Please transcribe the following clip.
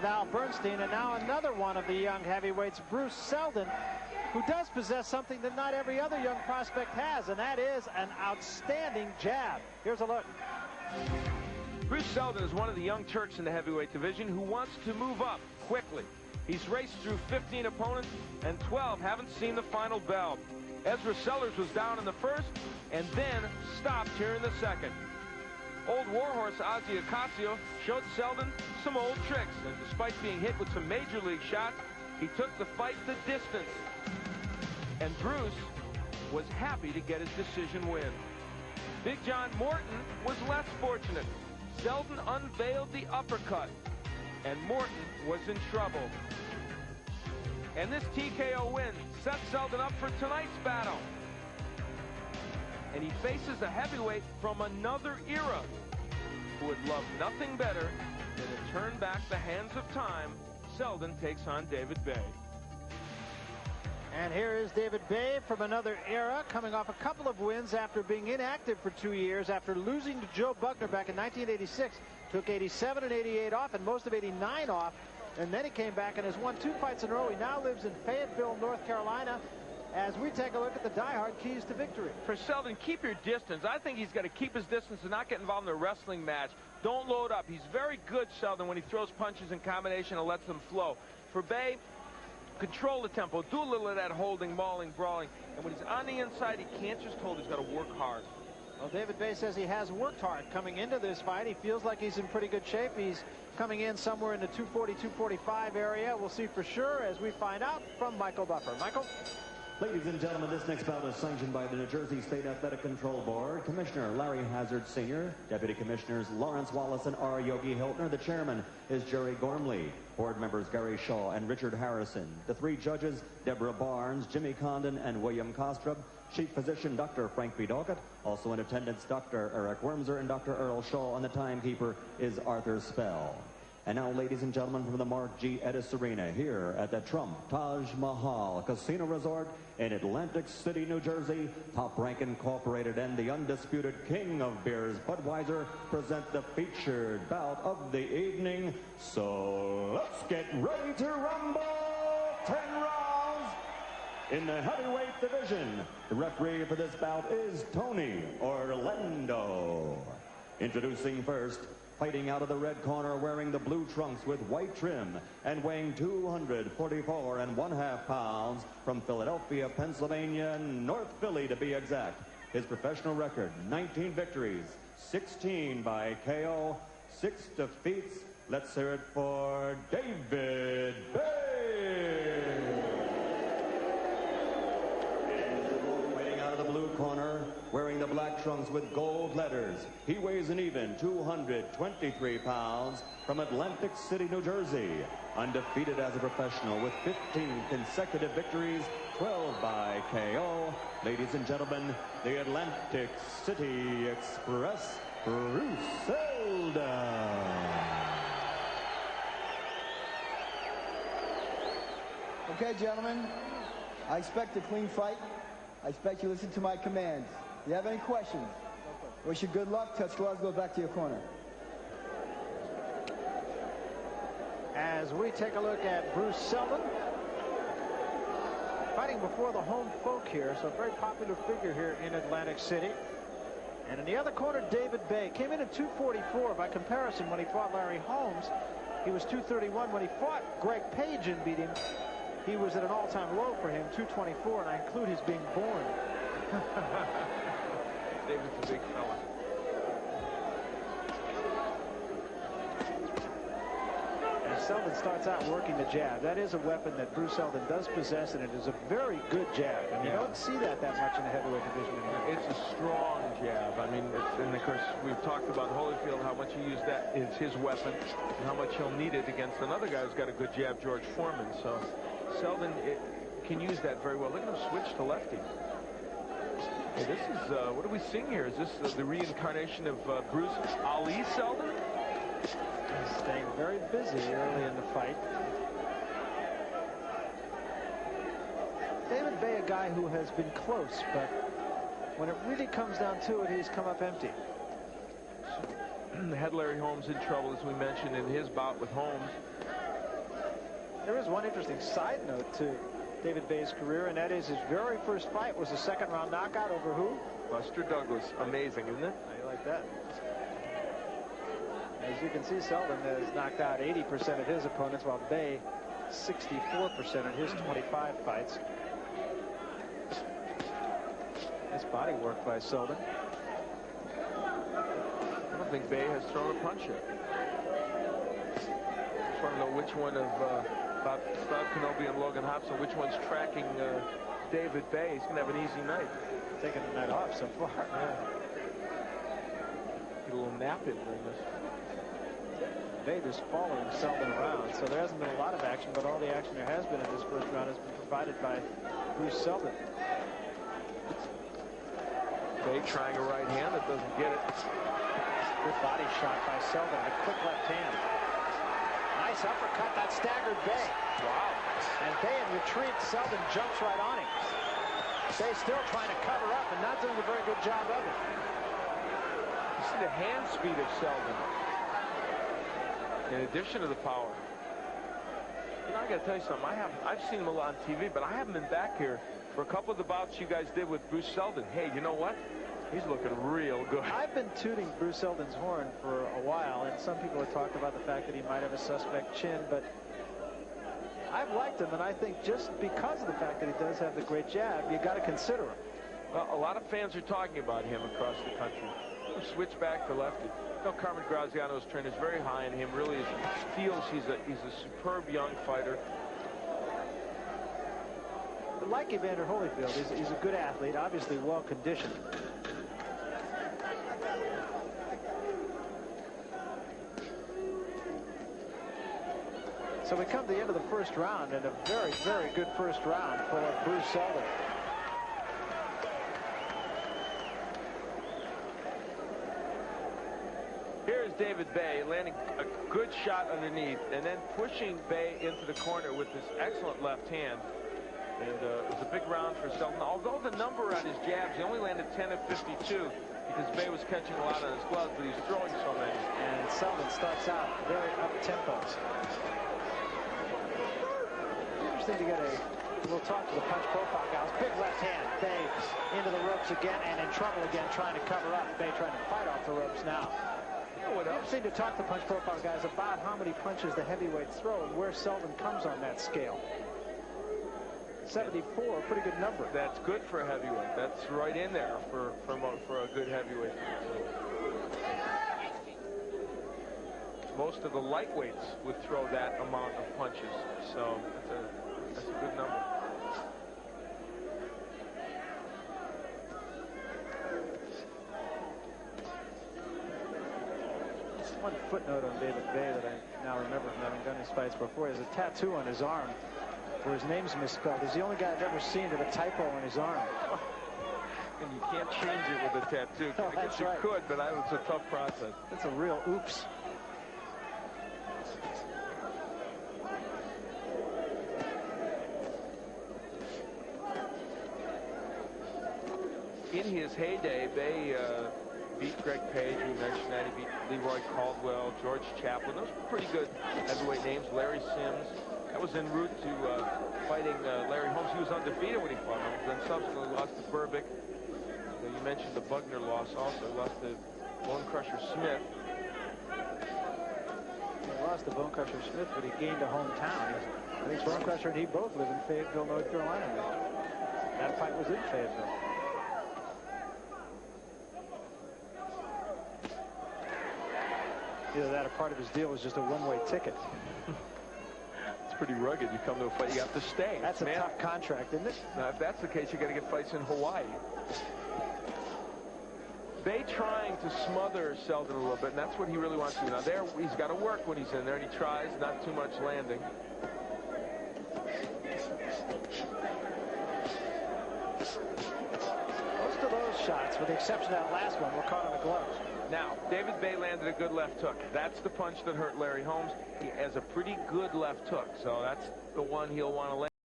with Al Bernstein, and now another one of the young heavyweights, Bruce Seldon, who does possess something that not every other young prospect has, and that is an outstanding jab. Here's a look. Bruce Seldon is one of the young Turks in the heavyweight division who wants to move up quickly. He's raced through 15 opponents, and 12 haven't seen the final bell. Ezra Sellers was down in the first, and then stopped here in the second. Old warhorse Ozzy Ocasio showed Seldon some old tricks, and despite being hit with some major league shots, he took the fight the distance. And Bruce was happy to get his decision win. Big John Morton was less fortunate. Seldon unveiled the uppercut, and Morton was in trouble. And this TKO win sets Seldon up for tonight's battle. And he faces a heavyweight from another era who would love nothing better than to turn back the hands of time. Seldon takes on David Bay. And here is David Bay from another era, coming off a couple of wins after being inactive for 2 years, after losing to Joe Buckner back in 1986. Took 87 and 88 off, and most of 89 off. And then he came back and has won 2 fights in a row. He now lives in Fayetteville, North Carolina, as we take a look at the diehard keys to victory. For Seldon, keep your distance. I think he's got to keep his distance and not get involved in a wrestling match. Don't load up. He's very good, Seldon, when he throws punches in combination and lets them flow. For Bay, control the tempo. Do a little of that holding, mauling, brawling. And when he's on the inside, he can't just hold. He's got to work hard. Well, David Bay says he has worked hard coming into this fight. He feels like he's in pretty good shape. He's coming in somewhere in the 240, 245 area. We'll see for sure as we find out from Michael Buffer. Michael? Ladies and gentlemen, this next bout is sanctioned by the New Jersey State Athletic Control Board. Commissioner Larry Hazard Sr., Deputy Commissioners Lawrence Wallace and R. Yogi Hiltner. The chairman is Jerry Gormley. Board members Gary Shaw and Richard Harrison. The 3 judges, Deborah Barnes, Jimmy Condon, and William Kostrup. Chief physician, Dr. Frank B. Doggett. Also in attendance, Dr. Eric Wormser and Dr. Earl Shaw. And the timekeeper is Arthur Spell. And now, ladies and gentlemen, from the Mark G. Edis Arena here at the Trump Taj Mahal Casino Resort in Atlantic City, New Jersey, Top Rank Incorporated and the undisputed king of beers, Budweiser, present the featured bout of the evening. So let's get ready to rumble. 10 rounds in the heavyweight division. The referee for this bout is Tony Orlando. Introducing first, fighting out of the red corner, wearing the blue trunks with white trim and weighing 244.5 pounds, from Philadelphia, Pennsylvania, North Philly to be exact. His professional record, 19 victories, 16 by KO, 6 defeats. Let's hear it for David Bay. Waiting out of the blue corner, wearing the black trunks with gold letters. He weighs an even 223 pounds, from Atlantic City, New Jersey. Undefeated as a professional with 15 consecutive victories, 12 by KO. Ladies and gentlemen, the Atlantic City Express, Bruce Seldon. Okay, gentlemen, I expect a clean fight. I expect you to listen to my commands. If you have any questions, wish you good luck. Touch gloves, go back to your corner. As we take a look at Bruce Seldon, fighting before the home folk here, so a very popular figure here in Atlantic City. And in the other corner, David Bay came in at 244. By comparison, when he fought Larry Holmes, he was 231. When he fought Greg Page and beat him, he was at an all-time low for him, 224, and I include his being born. David's a big fella. And Seldon starts out working the jab. That is a weapon that Bruce Seldon does possess, and it is a very good jab. And you don't see that much in the heavyweight division anymore. It's a strong jab. I mean, and of course, we've talked about Holyfield, how much he used that as his weapon, and how much he'll need it against another guy who's got a good jab, George Foreman. So Seldon can use that very well. Look at him switch to lefty. Hey, this is, what are we seeing here? Is this the reincarnation of Bruce Ali Seldon? He's staying very busy early in the fight. David Bay, a guy who has been close, but when it really comes down to it, he's come up empty. Had Larry Holmes in trouble, as we mentioned, in his bout with Holmes. one interesting side note to David Bay's career, and that is his very first fight was a second-round knockout over who? Buster Douglas. Amazing, isn't it? How you like that? As you can see, Seldon has knocked out 80% of his opponents, while Bay 64% in his 25 fights. Nice body work by Seldon. I don't think Bay has thrown a punch yet. Just want to know which one of Bob Kenobi and Logan Hobson, which one's tracking David Bay. He's going to have an easy night. Taking the night off so far. Yeah. Get a little nap in during this. Bay just following Seldon around, so there hasn't been a lot of action, but all the action there has been in this first round has been provided by Bruce Seldon. Bay trying a right hand that doesn't get it. Good body shot by Seldon, a quick left hand. Nice uppercut that staggered Bay. Wow. And Bay in retreat, Seldon jumps right on him. Bay still trying to cover up and not doing a very good job of it. You see the hand speed of Seldon, in addition to the power. You know, I got to tell you something. I've seen him a lot on TV, but I haven't been back here for a couple of the bouts you guys did with Bruce Seldon. Hey, you know what? He's looking real good. I've been tooting Bruce Seldon's horn for a while, and some people have talked about the fact that he might have a suspect chin, but I've liked him, and I think just because of the fact that he does have the great jab, you got to consider him. Well, a lot of fans are talking about him across the country. Switch back to lefty. You know, Carmen Graziano's trend is very high in him. Really feels he's a superb young fighter. But like Evander Holyfield, he's a good athlete, obviously well conditioned. So we come to the end of the first round, and a very, very good first round for Bruce Seldon. Here's David Bay landing a good shot underneath and then pushing Bay into the corner with this excellent left hand. And it was a big round for Seldon. Although the number on his jabs, he only landed 10 of 52 because Bay was catching a lot on his gloves, but he's throwing so many. And Seldon starts out very up-tempo. Interesting to get we'll talk to the punch profile guys. Big left hand. Bay into the ropes again and in trouble again trying to cover up. Bay trying to fight off the ropes now. What else? Interesting to talk to punch profile guys about how many punches the heavyweights throw and where Seldon comes on that scale. 74, a pretty good number. That's good for a heavyweight. That's right in there for a good heavyweight. Most of the lightweights would throw that amount of punches, so that's a good number. One footnote on David Bay that I now remember from having done his fights before. He has a tattoo on his arm where his name's misspelled. He's the only guy I've ever seen with a typo on his arm. And you can't change it with a tattoo. Oh, I guess you could, but it's a tough process. That's a real oops. In his heyday, Bay beat Greg Page. We mentioned that. He beat Leroy Caldwell, George Chaplin. Those were pretty good heavyweight names. Larry Sims. That was en route to fighting Larry Holmes. He was undefeated when he fought Holmes. Then subsequently lost to Berbick. You mentioned the Bugner loss also. He lost to Bone Crusher Smith. He lost to Bone Crusher Smith, but he gained a hometown. I think Bone Crusher and he both live in Fayetteville, North Carolina now. That fight was in Fayetteville. Either that or part of his deal was just a one-way ticket. It's pretty rugged. You come to a fight, you have to stay. That's a tough contract, isn't it? Now, if that's the case, you got to get fights in Hawaii. Bay trying to smother Seldon a little bit, and that's what he really wants to do. Now, there, he's got to work when he's in there, and he tries, not too much landing. Most of those shots, with the exception of that last one, were caught on the gloves. Now, David Bay landed a good left hook. That's the punch that hurt Larry Holmes. He has a pretty good left hook, so that's the one he'll want to land.